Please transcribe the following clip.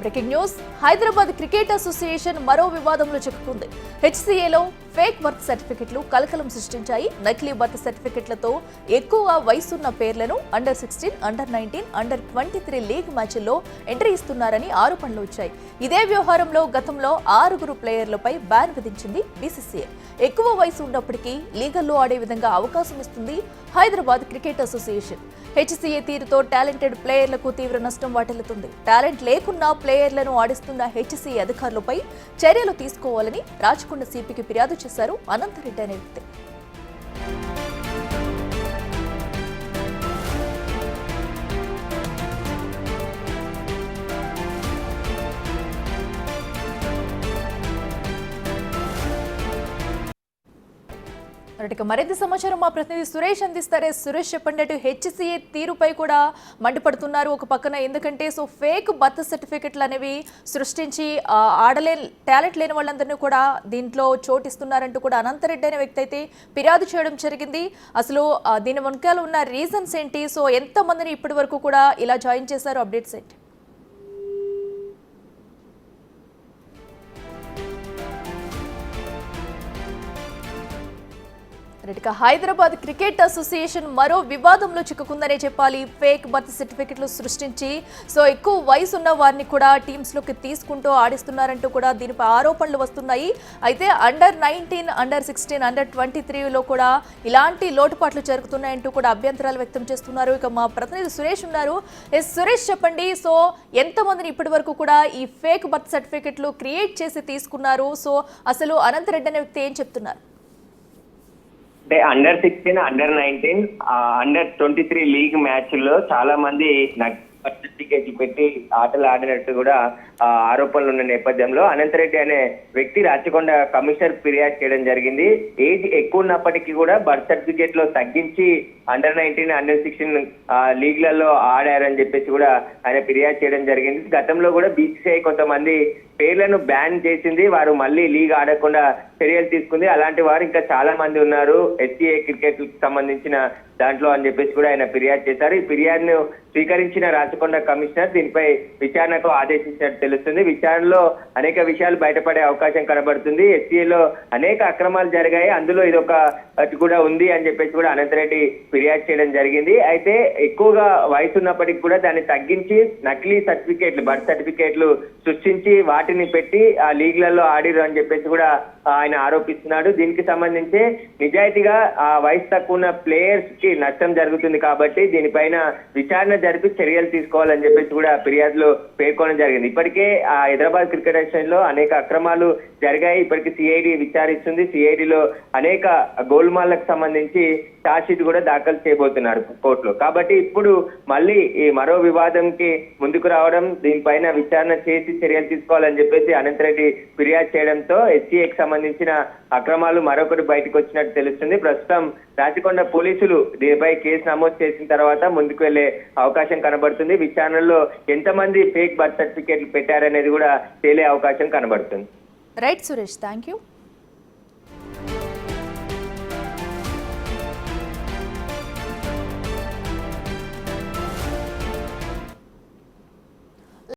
Breaking news. Hyderabad cricket association మరో వివాదంలో చిక్కుకుంది. హెచ్సీఏలో ఫేక్ బర్త్ సర్టిఫికెట్లు కలకలం సృష్టించాయి. నకిలీ బర్త్ సర్టిఫికెట్లతో ఎక్కువ వయసున్న పేర్లను అండర్-16, అండర్-19, అండర్-23 లీగ్ మ్యాచ్ల్లో ఎంట్రీ ఇస్తున్నారని ఆరోపణలు వచ్చాయి. ఇదే వ్యవహారంలో గతంలో 6 ప్లేయర్లపై బ్యాన్ విధించింది బీసీసీఐ. ఎక్కువ వయసు ఉన్నప్పటికీ లీగల్లో ఆడే విధంగా అవకాశం ఇస్తుంది హైదరాబాద్ క్రికెట్ అసోసియేషన్. హెచ్సీఏ తీరుతో టాలెంటెడ్ ప్లేయర్లకు తీవ్ర నష్టం వాటిల్లుతుంది. టాలెంట్ లేకున్నా ప్లేయర్లను ఆడిస్తున్న హెచ్సీఏ అధికారులపై చర్యలు తీసుకోవాలని రాచకొండ సిపికి ఫిర్యాదు చేశారు అనంతరెడ్డి అనే వ్యక్తి. మరింత సమాచారం మా ప్రతినిధి సురేష్ అందిస్తారే. సురేష్, చెప్పండి, హెచ్సీఏ తీరుపై కూడా మండిపడుతున్నారు ఒక పక్కన. ఎందుకంటే ఫేక్ బర్త్ సర్టిఫికెట్లు అనేవి సృష్టించి టాలెంట్ లేని వాళ్ళందరినీ కూడా దీంట్లో చోటిస్తున్నారంటూ కూడా అనంతరెడ్డి అనే వ్యక్తి అయితే ఫిర్యాదు చేయడం జరిగింది. అసలు దీని వెనకాల ఉన్న రీజన్స్ ఏంటి? ఎంతమందిని ఇప్పటి వరకు కూడా ఇలా జాయిన్ చేశారు? అప్డేట్స్ ఏంటి? హైదరాబాద్ క్రికెట్ అసోసియేషన్ మరో వివాదంలో చిక్కుకుందనే చెప్పాలి. ఫేక్ బర్త్ సర్టిఫికెట్లు సృష్టించి ఎక్కువ వయసు ఉన్న వారిని కూడా టీమ్స్లోకి తీసుకుంటూ ఆడిస్తున్నారంటూ కూడా దీనిపై ఆరోపణలు వస్తున్నాయి. అయితే అండర్-19, అండర్-16, అండర్-23లో కూడా ఇలాంటి లోటుపాట్లు జరుగుతున్నాయంటూ కూడా అభ్యంతరాలు వ్యక్తం చేస్తున్నారు. ఇక మా ప్రతినిధి సురేష్ ఉన్నారు. సురేష్, చెప్పండి, ఎంతమందిని ఇప్పటి వరకు కూడా ఈ ఫేక్ బర్త్ సర్టిఫికెట్లు క్రియేట్ చేసి తీసుకున్నారు? అసలు అనంతరెడ్డి అనే వ్యక్తి ఏం చెప్తున్నారు? అంటే అండర్-16, అండర్-19, అండర్-23 లీగ్ మ్యాచ్ లో చాలా మంది సర్టిఫికేట్లు పెట్టి ఆటలు ఆడినట్టు కూడా ఆరోపణలు ఉన్న నేపథ్యంలో అనంతరెడ్డి అనే వ్యక్తి రాచకొండ కమిషనర్ ఫిర్యాదు చేయడం జరిగింది. ఏజ్ ఎక్కువ ఉన్నప్పటికీ కూడా బర్త్ సర్టిఫికేట్ లో తగ్గించి అండర్-19, అండర్-16 లీగ్లలో ఆడారని చెప్పేసి కూడా ఆయన ఫిర్యాదు చేయడం జరిగింది. గతంలో కూడా బీసీసీఐ కొంతమంది పేర్లను బ్యాన్ చేసింది. వారు మళ్ళీ లీగ్ ఆడకుండా చర్యలు తీసుకుంది. అలాంటి వారు ఇంకా చాలా మంది ఉన్నారు హెచ్సీఏ క్రికెట్ సంబంధించిన దాంట్లో అని చెప్పేసి కూడా ఆయన ఫిర్యాదు చేశారు. ఈ ఫిర్యాదును స్వీకరించిన రాచకొండ కమిషనర్ దీనిపై విచారణకు ఆదేశించినట్టు తెలుస్తుంది. విచారణలో అనేక విషయాలు బయటపడే అవకాశం కనబడుతుంది. హెచ్సీఏలో అనేక అక్రమాలు జరిగాయి, అందులో ఇదొక కూడా ఉంది అని చెప్పేసి కూడా అనంతరెడ్డి ఫిర్యాదు చేయడం జరిగింది. అయితే ఎక్కువగా వయసు ఉన్నప్పటికీ కూడా దాన్ని తగ్గించి నకిలీ సర్టిఫికేట్లు, బర్త్ సర్టిఫికేట్లు సృష్టించి వాటిని పెట్టి ఆ లీగ్లలో ఆడిరు అని చెప్పేసి కూడా ఆయన ఆరోపిస్తున్నాడు. దీనికి సంబంధించి నిజాయితీగా ఆ వయసు తక్కువ ఉన్న ప్లేయర్స్ కి నష్టం జరుగుతుంది కాబట్టి దీనిపైన విచారణ జరిపి చర్యలు తీసుకోవాలని చెప్పేసి కూడా ఫిర్యాదులో పేర్కొనడం జరిగింది. ఇప్పటికే ఆ హైదరాబాద్ క్రికెట్ అసోసియేషన్ లో అనేక అక్రమాలు జరిగాయి. ఇప్పటికీ సిఐడి విచారిస్తుంది. సిఐడిలో అనేక గోల్మాల్లకు సంబంధించి ఛార్జ్ షీట్ కూడా దాఖలు చేయబోతున్నారు కోర్టులో. కాబట్టి ఇప్పుడు మళ్ళీ ఈ మరో వివాదంకి ముందుకు రావడం, దీనిపైన విచారణ చేసి చర్యలు తీసుకోవాలని చెప్పేసి అనంతరెడ్డి ఫిర్యాదు చేయడంతో హెచ్సీఏకి సంబంధించిన అక్రమాలు మరొకటి బయటకు వచ్చినట్టు తెలుస్తుంది. ప్రస్తుతం రాచకొండ పోలీసులు దీనిపై కేసు నమోదు చేసిన తర్వాత ముందుకు వెళ్లే అవకాశం కనబడుతుంది. విచారణలో ఎంతమంది ఫేక్ బర్త్ సర్టిఫికేట్లు పెట్టారనేది కూడా తేలే అవకాశం కనబడుతుంది. Right Suresh, thank you.